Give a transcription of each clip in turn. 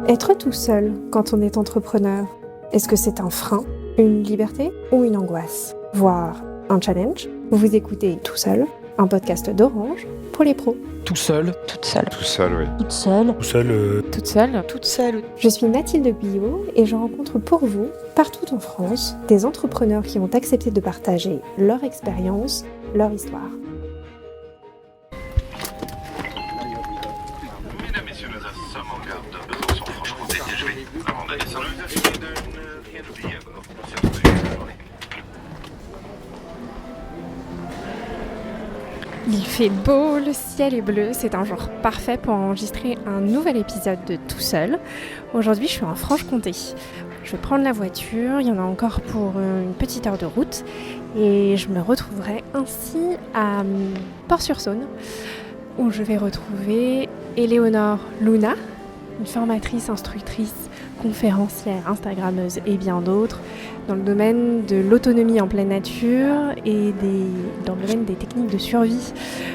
Être tout seul quand on est entrepreneur, est-ce que c'est un frein, une liberté ou une angoisse, voire un challenge? Vous écoutez Tout seul, un podcast d'Orange pour les pros. Tout seul. Toute seule. Tout seul, oui. Toute seule. Tout seul. Toute seule. Toute seule. Je suis Mathilde Guyot et je rencontre pour vous, partout en France, des entrepreneurs qui ont accepté de partager leur expérience, leur histoire. Mesdames, messieurs, nous sommes en gare de Besançon-Franche-Comté. Je vais, avant de descendre, vous assurer de ne rien oublier à bord. Surtout de la journée. Il fait beau, le ciel est bleu, c'est un jour parfait pour enregistrer un nouvel épisode de Tout seul. Aujourd'hui, je suis en Franche-Comté. Je vais prendre la voiture, il y en a encore pour une petite heure de route et je me retrouverai ainsi à Port-sur-Saône où je vais retrouver Éléonore Luna, une formatrice, instructrice, conférencière, instagrammeuse et bien d'autres dans le domaine de l'autonomie en pleine nature et dans le domaine des techniques de survie.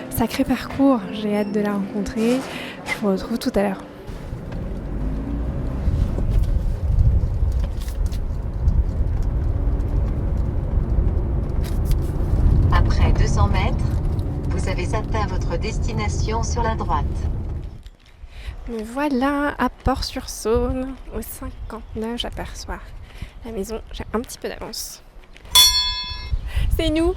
Sacré parcours, j'ai hâte de la rencontrer. Je vous retrouve tout à l'heure. Après 200 mètres, vous avez atteint votre destination sur la droite. Me voilà à Port-sur-Saône, au 59, j'aperçois la maison, j'ai un petit peu d'avance. C'est nous.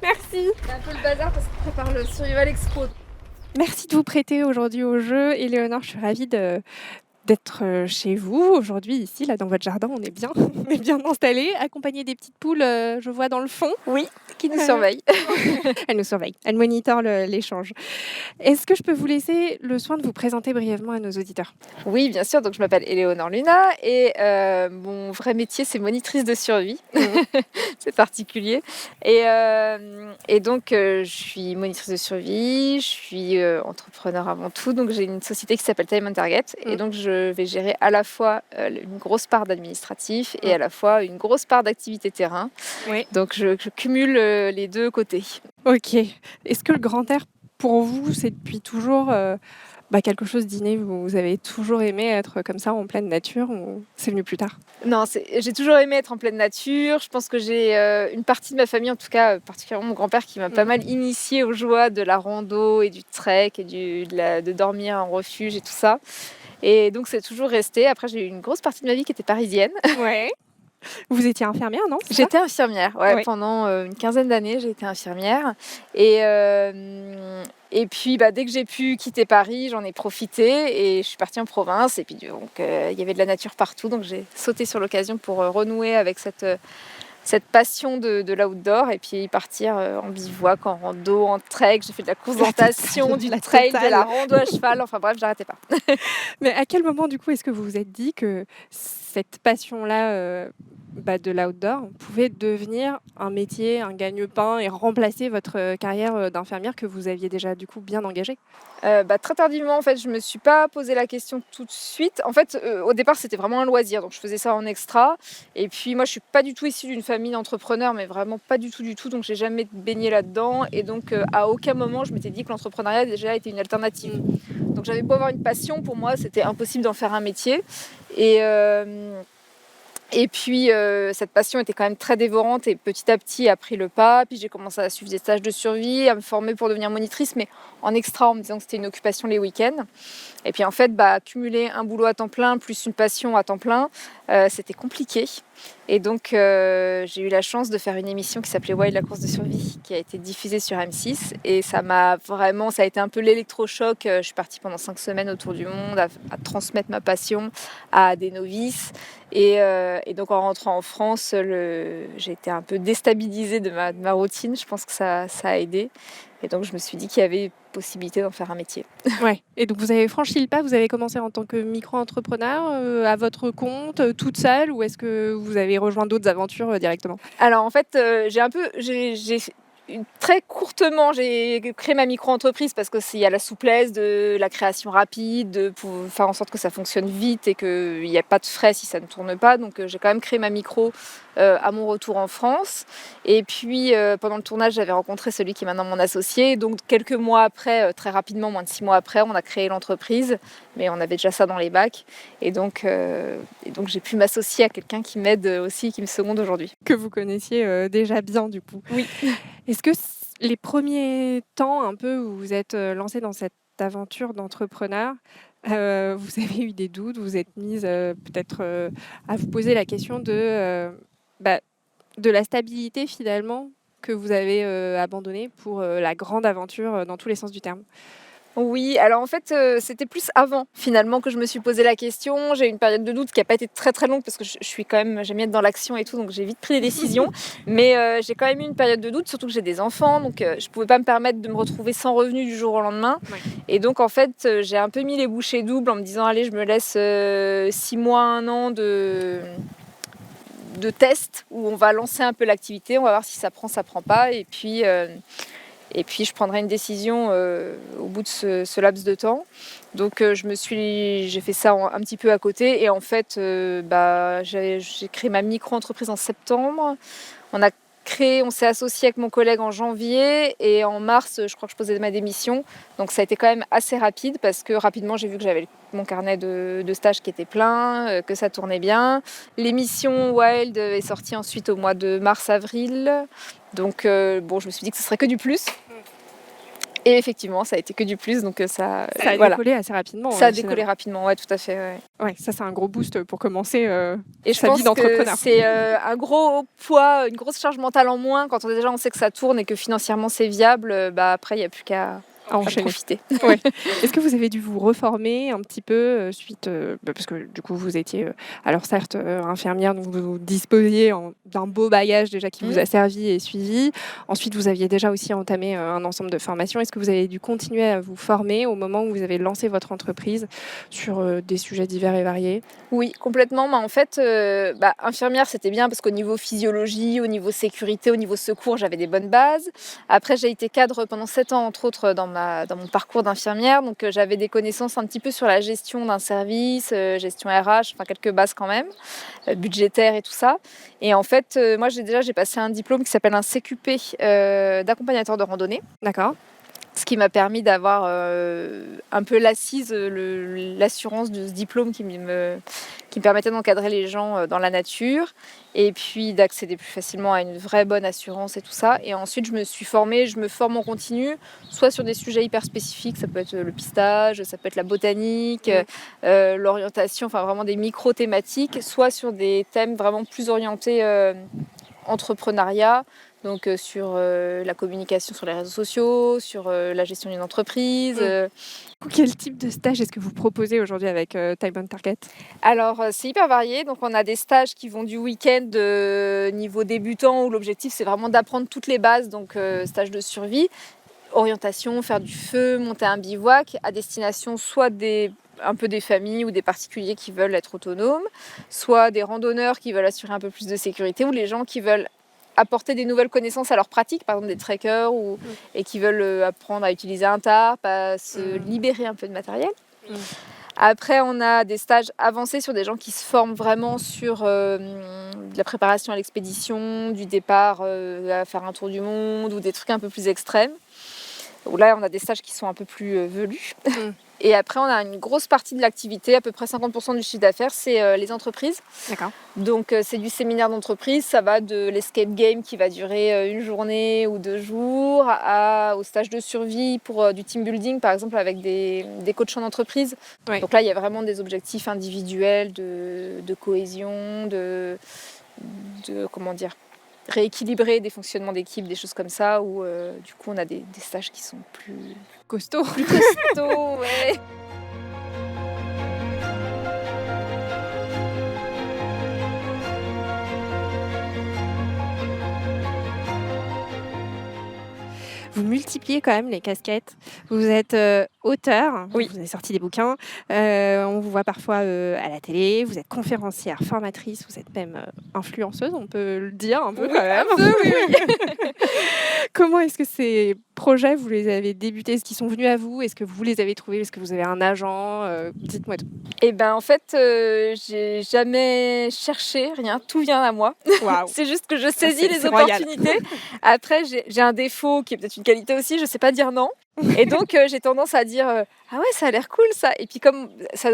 Merci. C'est un peu le bazar parce qu'on prépare le Survival Expo. Merci de vous prêter aujourd'hui au jeu. Éléonore, je suis ravie d'être chez vous aujourd'hui, ici, là dans votre jardin. On est bien installés, accompagnés des petites poules, je vois dans le fond. Oui, qui nous surveille. Elle nous surveille, elle monitor l'échange. Est-ce que je peux vous laisser le soin de vous présenter brièvement à nos auditeurs? Oui, bien sûr. Donc, je m'appelle Éléonore Luna et mon vrai métier, c'est monitrice de survie. C'est particulier. Et donc, je suis monitrice de survie, je suis entrepreneur avant tout. Donc, j'ai une société qui s'appelle Time and Target. Et donc, je vais gérer à la fois une grosse part d'administratif et à la fois une grosse part d'activité terrain. Oui. Donc, je cumule les deux côtés. Ok. Est-ce que le grand air, pour vous, c'est depuis toujours quelque chose d'inné? Vous avez toujours aimé être comme ça en pleine nature ou c'est venu plus tard? Non, j'ai toujours aimé être en pleine nature. Je pense que j'ai une partie de ma famille, en tout cas particulièrement mon grand-père, qui m'a pas mal initiée aux joies de la rando et du trek et de dormir en refuge et tout ça. Et donc c'est toujours resté. Après, j'ai eu une grosse partie de ma vie qui était parisienne. Ouais. Vous étiez infirmière, non? J'étais infirmière, ouais. Oui. Pendant une quinzaine d'années, j'ai été infirmière. Et puis, dès que j'ai pu quitter Paris, j'en ai profité et je suis partie en province. Et puis, donc, il y avait de la nature partout. Donc, j'ai sauté sur l'occasion pour renouer avec cette passion de l'outdoor et puis partir en bivouac, en rando, en trek. J'ai fait de la course d'orientation, du trail, de la rando à cheval. Enfin bref, j'arrêtais pas. Mais à quel moment, du coup, est-ce que vous vous êtes dit que cette passion-là de l'outdoor pouvait devenir un métier, un gagne-pain et remplacer votre carrière d'infirmière que vous aviez déjà, du coup, bien engagée? Très tardivement, en fait, je me suis pas posé la question tout de suite. En fait, au départ, c'était vraiment un loisir, donc je faisais ça en extra. Et puis moi, je suis pas du tout issue d'une famille d'entrepreneurs, mais vraiment pas du tout, donc j'ai jamais baigné là-dedans. Et donc, à aucun moment, je m'étais dit que l'entrepreneuriat déjà était une alternative. Donc j'avais beau avoir une passion, pour moi, c'était impossible d'en faire un métier. Et puis, cette passion était quand même très dévorante et petit à petit a pris le pas. Puis j'ai commencé à suivre des stages de survie, à me former pour devenir monitrice, mais en extra, en me disant que c'était une occupation les week-ends. Et puis en fait, cumuler un boulot à temps plein plus une passion à temps plein, c'était compliqué. Et donc, j'ai eu la chance de faire une émission qui s'appelait Wild, la course de survie, qui a été diffusée sur M6. Et ça a été un peu l'électrochoc. Je suis partie pendant 5 semaines autour du monde à transmettre ma passion à des novices. Et donc, en rentrant en France, j'ai été un peu déstabilisée de ma routine. Je pense que ça a aidé. Et donc, je me suis dit qu'il y avait possibilité d'en faire un métier. Ouais. Et donc, vous avez franchi le pas, vous avez commencé en tant que micro-entrepreneur, à votre compte, toute seule, ou est-ce que vous avez rejoint d'autres aventures directement? Alors, en fait, très courtement, j'ai créé ma micro-entreprise parce qu'il y a la souplesse de la création rapide, pour faire en sorte que ça fonctionne vite et qu'il n'y a pas de frais si ça ne tourne pas. Donc, j'ai quand même créé ma micro à mon retour en France. Et puis pendant le tournage, j'avais rencontré celui qui est maintenant mon associé. Donc quelques mois après, très rapidement, moins de 6 mois après, on a créé l'entreprise. Mais on avait déjà ça dans les bacs. Et donc j'ai pu m'associer à quelqu'un qui m'aide aussi, qui me seconde aujourd'hui. Que vous connaissiez déjà bien du coup. Oui. Est-ce que les premiers temps un peu où vous êtes lancé dans cette aventure d'entrepreneur, vous avez eu des doutes, vous êtes mise peut-être à vous poser la question de la stabilité finalement que vous avez abandonnée pour la grande aventure dans tous les sens du terme? Oui, alors en fait, c'était plus avant finalement que je me suis posé la question. J'ai eu une période de doute qui n'a pas été très très longue parce que je suis quand même, j'aime bien être dans l'action et tout, donc j'ai vite pris des décisions. Mais j'ai quand même eu une période de doute, surtout que j'ai des enfants, donc je ne pouvais pas me permettre de me retrouver sans revenu du jour au lendemain. Ouais. Et donc en fait, j'ai un peu mis les bouchées doubles en me disant, allez, je me laisse 6 mois, 1 an de test où on va lancer un peu l'activité, on va voir si ça prend pas. Et puis, je prendrai une décision au bout de ce laps de temps. Donc, j'ai fait ça un petit peu à côté. Et en fait, j'ai créé ma micro-entreprise en septembre. On s'est associé avec mon collègue en janvier. Et en mars, je crois que je posais ma démission. Donc, ça a été quand même assez rapide parce que rapidement, j'ai vu que j'avais mon carnet de stages qui était plein, que ça tournait bien. L'émission Wild est sortie ensuite au mois de mars-avril. Donc, je me suis dit que ce serait que du plus. Et effectivement, ça a été que du plus, donc ça a décollé assez rapidement. Ça a décollé rapidement, ouais, tout à fait. Ouais, ça c'est un gros boost pour commencer et sa vie d'entrepreneur. C'est un gros poids, une grosse charge mentale en moins quand on sait que ça tourne et que financièrement c'est viable. Après, il n'y a plus qu'à profiter. Ouais. Est-ce que vous avez dû vous reformer un petit peu suite, parce que du coup vous étiez alors certes infirmière, donc vous disposiez d'un beau bagage déjà qui vous a servi et suivi. Ensuite vous aviez déjà aussi entamé un ensemble de formations. Est-ce que vous avez dû continuer à vous former au moment où vous avez lancé votre entreprise sur des sujets divers et variés? Oui, complètement. Mais en fait, infirmière c'était bien parce qu'au niveau physiologie, au niveau sécurité, au niveau secours, j'avais des bonnes bases. Après j'ai été cadre pendant 7 ans entre autres dans mon parcours d'infirmière, donc j'avais des connaissances un petit peu sur la gestion d'un service, gestion RH, enfin quelques bases quand même, budgétaire et tout ça. Et en fait, moi j'ai passé un diplôme qui s'appelle un CQP d'accompagnateur de randonnée. D'accord. Ce qui m'a permis d'avoir un peu l'assise, l'assurance de ce diplôme qui me permettait d'encadrer les gens dans la nature et puis d'accéder plus facilement à une vraie bonne assurance et tout ça. Et ensuite, je me forme en continu, soit sur des sujets hyper spécifiques, ça peut être le pistage, ça peut être la botanique, l'orientation, enfin vraiment des micro-thématiques, soit sur des thèmes vraiment plus orientés entrepreneuriat. Donc sur la communication sur les réseaux sociaux, sur la gestion d'une entreprise. Quel type de stage est-ce que vous proposez aujourd'hui avec Time on Target? Alors c'est hyper varié, donc on a des stages qui vont du week-end niveau débutant où l'objectif c'est vraiment d'apprendre toutes les bases, donc stage de survie, orientation, faire du feu, monter un bivouac, à destination soit un peu des familles ou des particuliers qui veulent être autonomes, soit des randonneurs qui veulent assurer un peu plus de sécurité ou les gens qui veulent apporter des nouvelles connaissances à leur pratique, par exemple des trekkers et qui veulent apprendre à utiliser un tarp, à se libérer un peu de matériel. Après, on a des stages avancés sur des gens qui se forment vraiment sur la préparation à l'expédition, du départ à faire un tour du monde ou des trucs un peu plus extrêmes. Où là, on a des stages qui sont un peu plus velus. Et après, on a une grosse partie de l'activité, à peu près 50% du chiffre d'affaires, c'est les entreprises. D'accord. Donc, c'est du séminaire d'entreprise, ça va de l'escape game qui va durer 1 journée ou 2 jours, au stage de survie pour du team building, par exemple, avec des coachs en entreprise. Ouais. Donc là, il y a vraiment des objectifs individuels, de cohésion, comment dire, rééquilibrer des fonctionnements d'équipe, des choses comme ça, où du coup on a des stages qui sont plus costauds. Plus costauds, ouais. Vous multipliez quand même les casquettes. Vous êtes auteur, oui. Vous avez sorti des bouquins, on vous voit parfois à la télé, vous êtes conférencière, formatrice, vous êtes même influenceuse, on peut le dire un peu quand même. Un peu, oui. Comment est-ce que ces projets, vous les avez débutés? Est-ce qu'ils sont venus à vous? Est-ce que vous les avez trouvés? Est-ce que vous avez un agent? Dites-moi tout. Et ben en fait, j'ai jamais cherché rien, tout vient à moi. Waouh! C'est juste que je saisis les c'est royal. opportunités. Après, j'ai un défaut qui est peut-être une qualité aussi, je sais pas dire non. Et donc, j'ai tendance à dire ah ouais, ça a l'air cool ça. Et puis, comme ça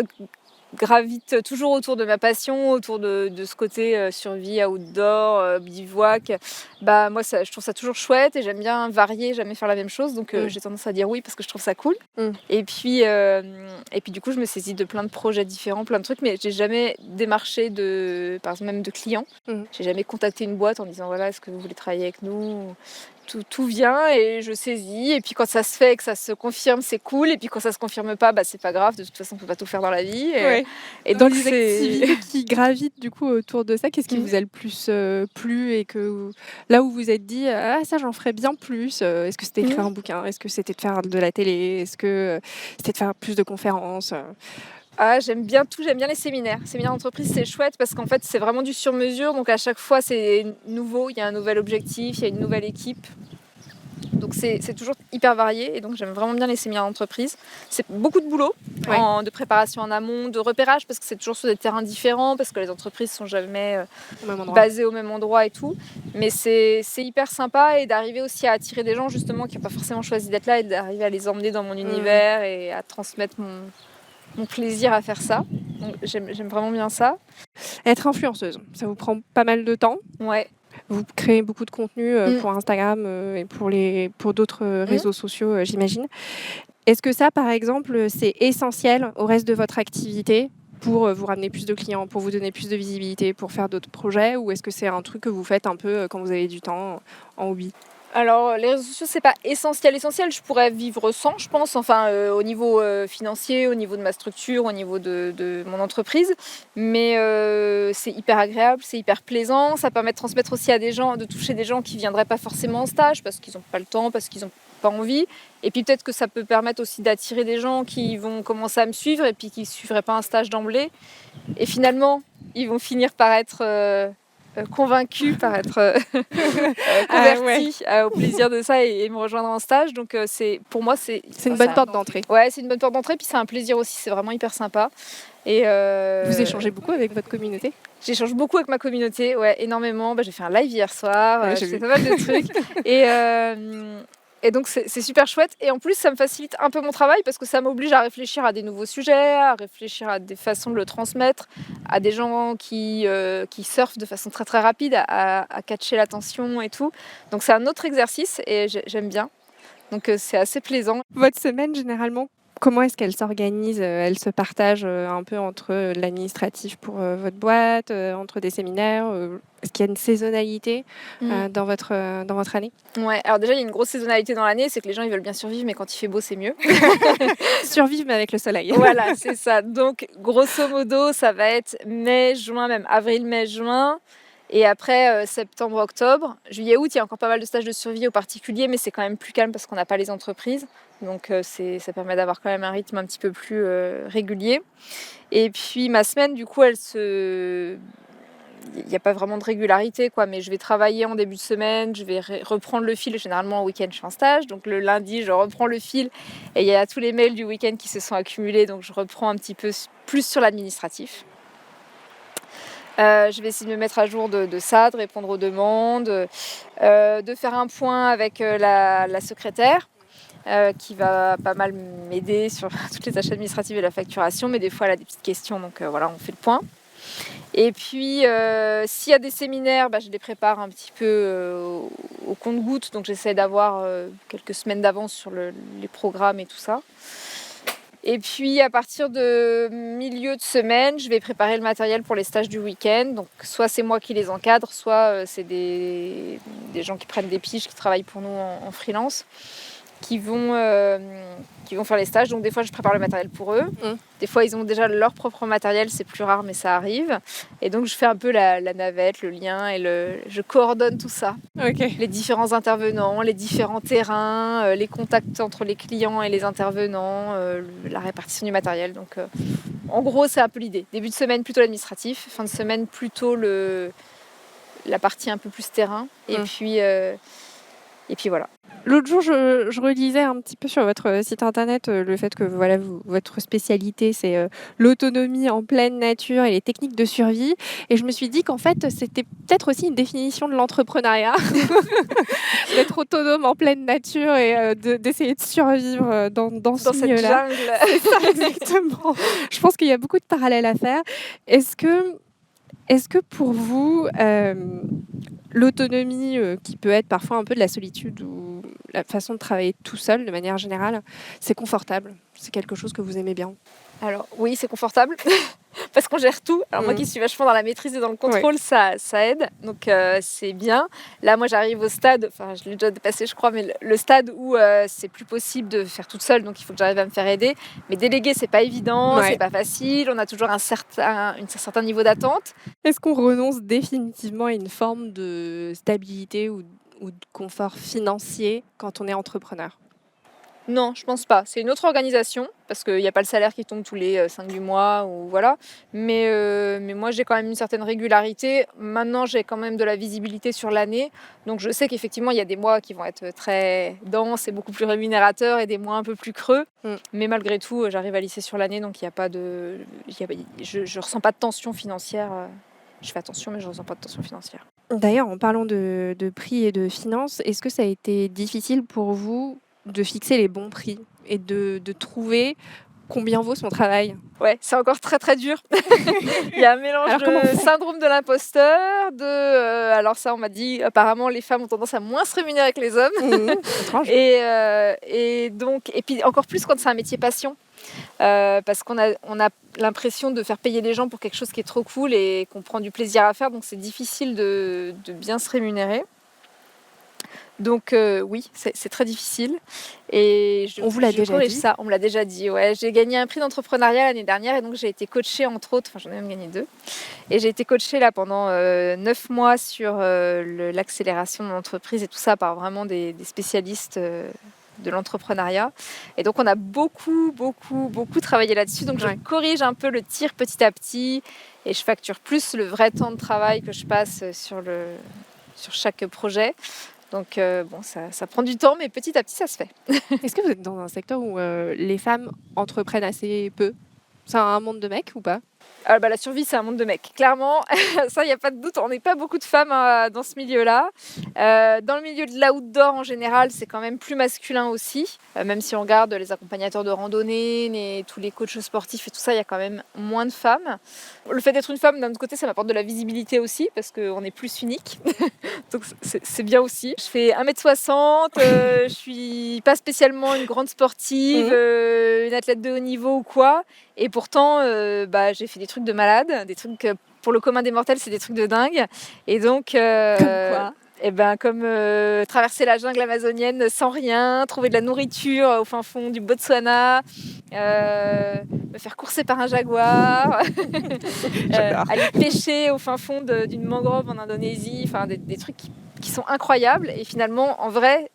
gravite toujours autour de ma passion, autour de ce côté survie, outdoor, bivouac, bah moi, je trouve ça toujours chouette et j'aime bien varier, jamais faire la même chose. Donc, j'ai tendance à dire oui parce que je trouve ça cool. Et puis, du coup, je me saisis de plein de projets différents, plein de trucs, mais j'ai jamais démarché par exemple, même de clients. J'ai jamais contacté une boîte en disant voilà, est-ce que vous voulez travailler avec nous? Tout vient et je saisis. Et puis quand ça se fait et que ça se confirme, c'est cool. Et puis quand ça se confirme pas, bah c'est pas grave. De toute façon, on peut pas tout faire dans la vie. Et Dans donc les activités qui gravitent du coup autour de ça, qu'est-ce qui vous a le plus plu et que là où vous êtes dit ah ça j'en ferais bien plus. Est-ce que c'était écrire un bouquin? Est-ce que c'était de faire de la télé? Est-ce que c'était de faire plus de conférences? Ah, j'aime bien tout, j'aime bien les séminaires. Séminaires d'entreprise, c'est chouette parce qu'en fait, c'est vraiment du sur-mesure. Donc à chaque fois, c'est nouveau, il y a un nouvel objectif, il y a une nouvelle équipe. Donc c'est toujours hyper varié et donc j'aime vraiment bien les séminaires d'entreprise. C'est beaucoup de boulot, de préparation en amont, de repérage parce que c'est toujours sur des terrains différents, parce que les entreprises sont jamais basées au même endroit et tout. Mais c'est hyper sympa et d'arriver aussi à attirer des gens justement qui n'ont pas forcément choisi d'être là et d'arriver à les emmener dans mon univers et à transmettre mon plaisir à faire ça. Donc j'aime vraiment bien ça. Être influenceuse, ça vous prend pas mal de temps? Ouais. Vous créez beaucoup de contenu pour Instagram et pour d'autres réseaux sociaux, j'imagine. Est-ce que ça, par exemple, c'est essentiel au reste de votre activité pour vous ramener plus de clients, pour vous donner plus de visibilité, pour faire d'autres projets? Ou est-ce que c'est un truc que vous faites un peu quand vous avez du temps en hobby? Alors, les réseaux sociaux, c'est pas essentiel. Je pourrais vivre sans, je pense, enfin, au niveau financier, au niveau de ma structure, au niveau de mon entreprise. Mais c'est hyper agréable, c'est hyper plaisant. Ça permet de transmettre aussi à des gens, de toucher des gens qui viendraient pas forcément en stage parce qu'ils n'ont pas le temps, parce qu'ils n'ont pas envie. Et puis peut-être que ça peut permettre aussi d'attirer des gens qui vont commencer à me suivre et puis qui ne suivraient pas un stage d'emblée. Et finalement, ils vont finir par être... convaincus, par être convertis au plaisir de ça et me rejoindre en stage. Donc pour moi c'est une bonne porte d'entrée. Ouais, c'est une bonne porte d'entrée, puis c'est un plaisir aussi, c'est vraiment hyper sympa. Et vous échangez beaucoup avec votre communauté? J'échange beaucoup avec ma communauté, ouais, énormément. J'ai fait un live hier soir, j'ai fait pas mal de trucs. Et donc c'est super chouette et en plus ça me facilite un peu mon travail parce que ça m'oblige à réfléchir à des nouveaux sujets, à réfléchir à des façons de le transmettre, à des gens qui surfent de façon très très rapide, à catcher l'attention et tout. Donc c'est un autre exercice et j'aime bien. Donc c'est assez plaisant. Votre semaine généralement, comment est-ce qu'elle s'organise? Elle se partage un peu entre l'administratif pour votre boîte, entre des séminaires? Est-ce qu'il y a une saisonnalité dans votre année? Ouais, alors déjà il y a une grosse saisonnalité dans l'année, c'est que les gens ils veulent bien survivre, mais quand il fait beau c'est mieux. Survivre mais avec le soleil. Voilà, c'est ça. Donc grosso modo ça va être mai, juin, même avril, mai, juin. Et après septembre, octobre, juillet, août, il y a encore pas mal de stages de survie aux particuliers, mais c'est quand même plus calme parce qu'on n'a pas les entreprises. Donc ça permet d'avoir quand même un rythme un petit peu plus régulier. Et puis ma semaine, du coup, il n'y a pas vraiment de régularité, quoi, mais je vais travailler en début de semaine, je vais reprendre le fil. Généralement, au week-end, je suis en stage. Donc le lundi, je reprends le fil et il y a tous les mails du week-end qui se sont accumulés. Donc je reprends un petit peu plus sur l'administratif. Je vais essayer de me mettre à jour de ça, de répondre aux demandes, de faire un point avec la secrétaire qui va pas mal m'aider sur toutes les tâches administratives et la facturation, mais des fois elle a des petites questions, donc voilà, on fait le point. Et puis s'il y a des séminaires, je les prépare un petit peu au compte-gouttes, donc j'essaie d'avoir quelques semaines d'avance sur les programmes et tout ça. Et puis à partir de milieu de semaine, je vais préparer le matériel pour les stages du week-end. Donc soit c'est moi qui les encadre, soit c'est des gens qui prennent des piges, qui travaillent pour nous en freelance, qui vont faire les stages. Donc des fois je prépare le matériel pour eux. Des fois ils ont déjà leur propre matériel, c'est plus rare mais ça arrive. Et donc je fais un peu la navette, le lien et je coordonne tout ça. Okay. Les différents intervenants, les différents terrains, les contacts entre les clients et les intervenants, la répartition du matériel. Donc en gros c'est un peu l'idée. Début de semaine plutôt l'administratif, fin de semaine plutôt la partie un peu plus terrain. Et puis voilà. L'autre jour, je relisais un petit peu sur votre site internet le fait que voilà, votre spécialité, c'est l'autonomie en pleine nature et les techniques de survie. Et je me suis dit qu'en fait, c'était peut-être aussi une définition de l'entrepreneuriat, d'être autonome en pleine nature et d'essayer de survivre dans ce Dans cette milieu-là. jungle. C'est ça, exactement. Je pense qu'il y a beaucoup de parallèles à faire. Est-ce que pour vous, l'autonomie qui peut être parfois un peu de la solitude ou la façon de travailler tout seul de manière générale, c'est confortable? C'est quelque chose que vous aimez bien? Alors oui, c'est confortable parce qu'on gère tout. Alors moi qui suis vachement dans la maîtrise et dans le contrôle, ça aide. Donc c'est bien. Là, moi, j'arrive au stade, enfin je l'ai déjà dépassé je crois, mais le stade où c'est plus possible de faire toute seule, donc il faut que j'arrive à me faire aider. Mais déléguer, c'est pas évident, c'est pas facile. On a toujours un certain niveau d'attente. Est-ce qu'on renonce définitivement à une forme de stabilité ou de confort financier quand on est entrepreneur? Non, je pense pas. C'est une autre organisation parce qu'il n'y a pas le salaire qui tombe tous les 5 du mois ou voilà. Mais moi, j'ai quand même une certaine régularité. Maintenant, j'ai quand même de la visibilité sur l'année. Donc, je sais qu'effectivement, il y a des mois qui vont être très denses et beaucoup plus rémunérateurs et des mois un peu plus creux. Mais malgré tout, j'arrive à lisser sur l'année. Donc, il y a pas de... Je ressens pas de tension financière. Je fais attention, mais je ressens pas de tension financière. D'ailleurs, en parlant de prix et de finances, est-ce que ça a été difficile pour vous de fixer les bons prix et de trouver combien vaut son travail? Ouais, c'est encore très très dur. Il y a un mélange de syndrome de l'imposteur, alors ça on m'a dit, apparemment les femmes ont tendance à moins se rémunérer que les hommes. Étrange. Et puis encore plus quand c'est un métier passion. Parce qu'on a l'impression de faire payer les gens pour quelque chose qui est trop cool et qu'on prend du plaisir à faire, donc c'est difficile de bien se rémunérer. Donc oui, c'est très difficile. Et on vous l'a déjà dit ça, on me l'a déjà dit. Ouais. J'ai gagné un prix d'entrepreneuriat l'année dernière et donc j'ai été coachée entre autres, enfin j'en ai même gagné 2. Et j'ai été coachée là pendant 9 mois sur l'accélération de l'entreprise et tout ça par vraiment des spécialistes de l'entrepreneuriat. Et donc on a beaucoup travaillé là-dessus. Donc je corrige un peu le tir petit à petit et je facture plus le vrai temps de travail que je passe sur chaque projet. Donc bon, ça prend du temps, mais petit à petit, ça se fait. Est-ce que vous êtes dans un secteur où les femmes entreprennent assez peu? C'est un monde de mecs ou pas? La survie, c'est un monde de mecs. Clairement, ça, il n'y a pas de doute. On n'est pas beaucoup de femmes dans ce milieu-là. Dans le milieu de l'outdoor, en général, c'est quand même plus masculin aussi. Même si on regarde les accompagnateurs de randonnée, tous les coachs sportifs et tout ça, il y a quand même moins de femmes. Le fait d'être une femme, d'un autre côté, ça m'apporte de la visibilité aussi, parce qu'on est plus unique. Donc c'est bien aussi. Je fais 1m60, je suis pas spécialement une grande sportive, une athlète de haut niveau ou quoi. Et pourtant, j'ai fait des trucs de malade, des trucs pour le commun des mortels, c'est des trucs de dingue. Et donc, comme quoi? Comme traverser la jungle amazonienne sans rien, trouver de la nourriture au fin fond du Botswana, me faire courser par un jaguar, aller pêcher au fin fond d'une mangrove en Indonésie, enfin des trucs qui sont incroyables. Et finalement, en vrai,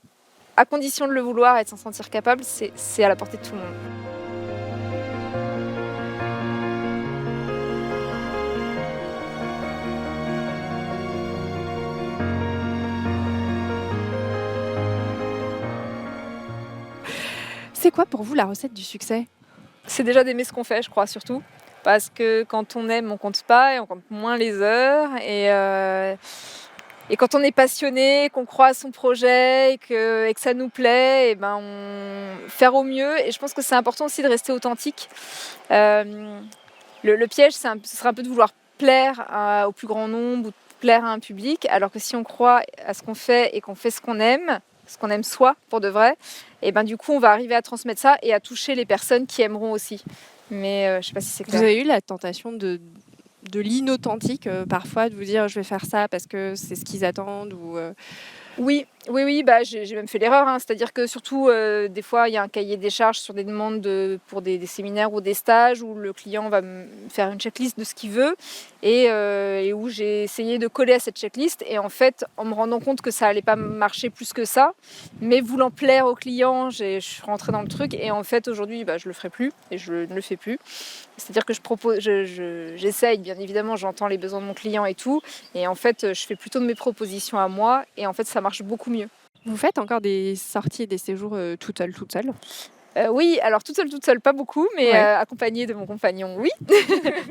à condition de le vouloir et de s'en sentir capable, c'est à la portée de tout le monde. C'est quoi pour vous la recette du succès? C'est déjà d'aimer ce qu'on fait, je crois, surtout. Parce que quand on aime, on compte pas et on compte moins les heures. Et quand on est passionné, qu'on croit à son projet et que ça nous plaît, faire au mieux. Et je pense que c'est important aussi de rester authentique. Le piège, ce serait un peu de vouloir plaire au plus grand nombre ou de plaire à un public. Alors que si on croit à ce qu'on fait et qu'on fait ce qu'on aime soi pour de vrai, et du coup on va arriver à transmettre ça et à toucher les personnes qui aimeront aussi. Mais je sais pas si c'est clair. Vous avez eu la tentation de l'inauthentique parfois, de vous dire je vais faire ça parce que c'est ce qu'ils attendent ou Oui, j'ai même fait l'erreur, c'est-à-dire que surtout des fois il y a un cahier des charges sur des demandes pour des séminaires ou des stages où le client va me faire une checklist de ce qu'il veut et où j'ai essayé de coller à cette checklist et en fait en me rendant compte que ça allait pas marcher plus que ça, mais voulant plaire au client, je suis rentrée dans le truc et en fait aujourd'hui je le ferai plus et je ne le fais plus. C'est-à-dire que j'essaye, bien évidemment, j'entends les besoins de mon client et tout. Et en fait, je fais plutôt de mes propositions à moi. Et en fait, ça marche beaucoup mieux. Vous faites encore des sorties et des séjours toute seule Oui, alors toute seule, pas beaucoup, mais Ouais. accompagnée de mon compagnon, oui.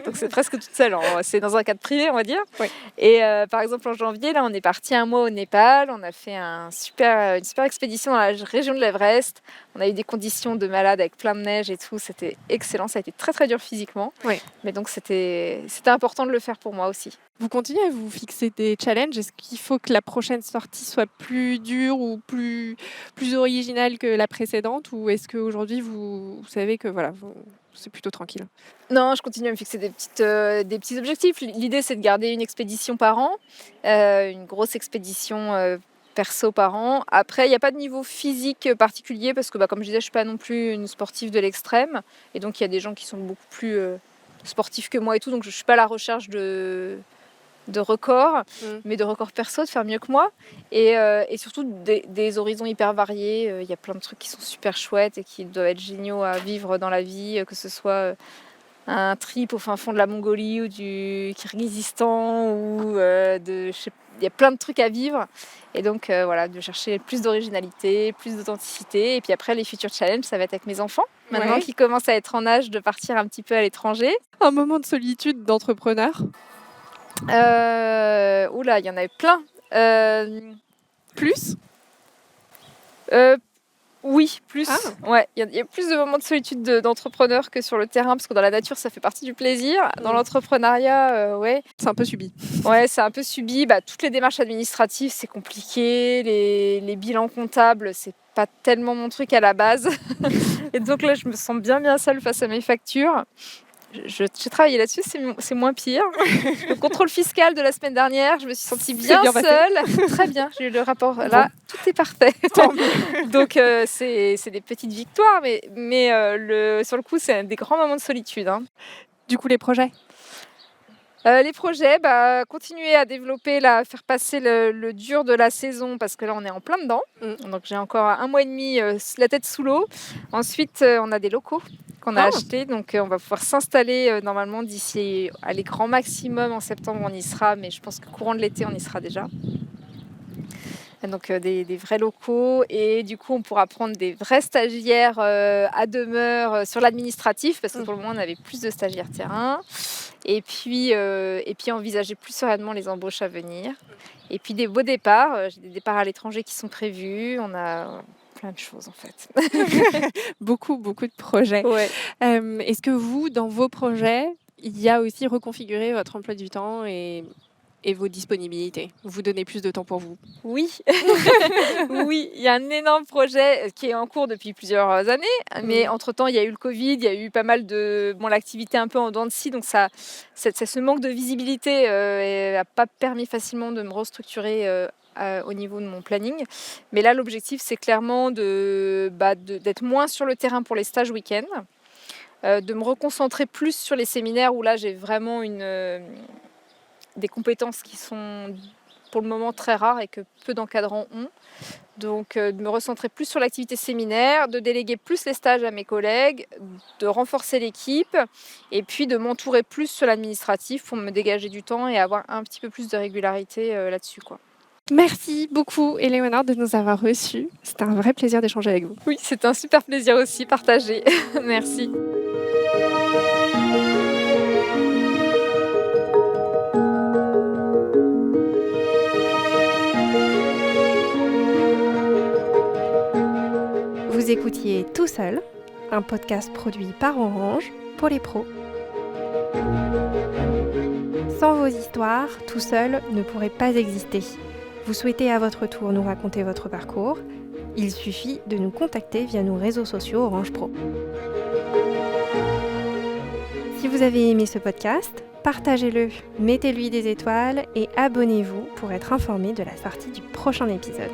Donc c'est presque toute seule, c'est dans un cadre privé, on va dire. Ouais. Et par exemple, en janvier, là, on est parti un mois au Népal. On a fait une super expédition dans la région de l'Everest. On a eu des conditions de malade avec plein de neige et tout. C'était excellent. Ça a été très, très dur physiquement. Ouais. Mais donc, c'était important de le faire pour moi aussi. Vous continuez à vous fixer des challenges? Est-ce qu'il faut que la prochaine sortie soit plus dure ou plus originale que la précédente? Ou est-ce qu'aujourd'hui, vous savez que voilà, c'est plutôt tranquille? Non, je continue à me fixer des petits objectifs. L'idée, c'est de garder une expédition par an, une grosse expédition perso par an. Après, il n'y a pas de niveau physique particulier parce que, comme je disais, je ne suis pas non plus une sportive de l'extrême. Et donc, il y a des gens qui sont beaucoup plus sportifs que moi et tout. Donc, je ne suis pas à la recherche de records, mais de records perso, de faire mieux que moi. Et surtout des horizons hyper variés. Il y a plein de trucs qui sont super chouettes et qui doivent être géniaux à vivre dans la vie, que ce soit un trip au fin fond de la Mongolie ou du Kirghizistan ou il y a plein de trucs à vivre et donc voilà, de chercher plus d'originalité, plus d'authenticité. Et puis après, les futurs challenges, ça va être avec mes enfants maintenant, qui commencent à être en âge de partir un petit peu à l'étranger. Un moment de solitude d'entrepreneur? Oula, il y en avait plein. Plus? Oui, plus. Ah. Ouais, il y a plus de moments de solitude d'entrepreneur que sur le terrain, parce que dans la nature, ça fait partie du plaisir. Dans l'entrepreneuriat, ouais. C'est un peu subi. Ouais, c'est un peu subi. Toutes les démarches administratives, c'est compliqué. Les bilans comptables, c'est pas tellement mon truc à la base. Et donc là, je me sens bien seule face à mes factures. J'ai travaillé là-dessus, c'est moins pire. Le contrôle fiscal de la semaine dernière, je me suis sentie bien seule. Très bien, j'ai eu le rapport. Là, tout est parfait. Donc, c'est des petites victoires, mais sur le coup, c'est des grands moments de solitude. Du coup, les projets? Les projets, continuer à développer, faire passer le dur de la saison, parce que là, on est en plein dedans. Donc, j'ai encore 1 mois et demi la tête sous l'eau. Ensuite, on a des locaux qu'on a achetés. Donc, on va pouvoir s'installer normalement d'ici les grands maximum en septembre, on y sera. Mais je pense que courant de l'été, on y sera déjà. Donc, des vrais locaux. Et du coup, on pourra prendre des vrais stagiaires à demeure sur l'administratif, parce que pour le moment, on avait plus de stagiaires terrain. Et puis envisager plus sereinement les embauches à venir. Et puis des beaux départs. J'ai des départs à l'étranger qui sont prévus. On a plein de choses en fait. beaucoup de projets. Ouais. Est-ce que vous, dans vos projets, il y a aussi reconfigurer votre emploi du temps et vos disponibilités? Vous donnez plus de temps pour vous? Oui. Oui, il y a un énorme projet qui est en cours depuis plusieurs années, mais entre-temps, il y a eu le Covid, il y a eu pas mal de... l'activité un peu en dents de scie, donc ce manque de visibilité n'a pas permis facilement de me restructurer au niveau de mon planning. Mais là, l'objectif, c'est clairement d'être moins sur le terrain pour les stages week-end, de me reconcentrer plus sur les séminaires où là, j'ai vraiment des compétences qui sont pour le moment très rares et que peu d'encadrants ont. Donc de me recentrer plus sur l'activité séminaire, de déléguer plus les stages à mes collègues, de renforcer l'équipe et puis de m'entourer plus sur l'administratif pour me dégager du temps et avoir un petit peu plus de régularité là-dessus, quoi. Merci beaucoup, Éléonore, de nous avoir reçus. C'était un vrai plaisir d'échanger avec vous. Oui, c'est un super plaisir aussi, partagé. Merci. Vous écoutiez Tout Seul, un podcast produit par Orange pour les pros. Sans vos histoires, Tout Seul ne pourrait pas exister. Vous souhaitez à votre tour nous raconter votre parcours? Il suffit de nous contacter via nos réseaux sociaux Orange Pro. Si vous avez aimé ce podcast, partagez-le, mettez-lui des étoiles et abonnez-vous pour être informé de la sortie du prochain épisode.